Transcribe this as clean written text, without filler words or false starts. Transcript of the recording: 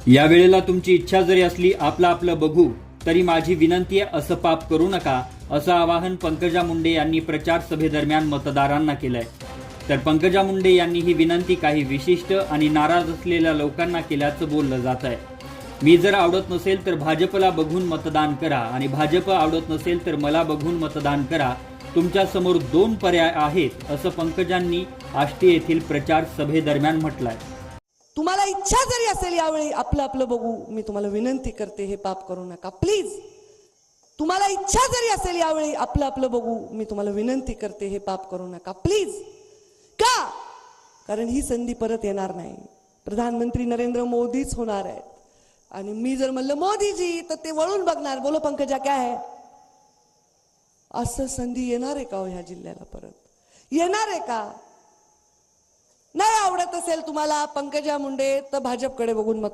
या वेळेला तुमची इच्छा जरी असली आपलं आपलं बघू तरी माझी विनंती आहे असं पाप करू नका, असं आवाहन पंकजा मुंडे यांनी प्रचार सभेदरम्यान मतदारांना केलंय। तर पंकजा मुंडे यांनी ही विनंती काही विशिष्ट आणि नाराज असलेल्या लोकांना केल्याचं बोललं जात आहे। मी जर आवडत नसेल तर भाजपला बघून मतदान करा आणि भाजप आवडत नसेल तर मला बघून मतदान करा, तुमच्या समोर दोन पर्याय आहेत, असं पंकजांनी आष्टी येथील प्रचार सभेदरम्यान म्हटलंय। तुम्हाला इच्छा जरी असेल यावेळी आपलं आपलं बघू, मी तुम्हाला विनंती करते हे पाप करू नका प्लीज। तुम्हाला इच्छा जरी असेल यावेळी आपलं आपलं बघू, मी तुम्हाला विनंती करते हे पाप करू नका प्लीज। का? कारण ही संधी परत येणार नाही। प्रधानमंत्री नरेंद्र मोदीच होणार आहेत आणि मी जर म्हणलं मोदीजी तर ते वळून बघणार, बोलो पंकजा क्या है, असं संधी येणार आहे का हो ह्या जिल्ह्याला? परत येणार आहे का? नाही आवडत असेल तुम्हाला पंकजा मुंडे तर भाजपकडे बघून मत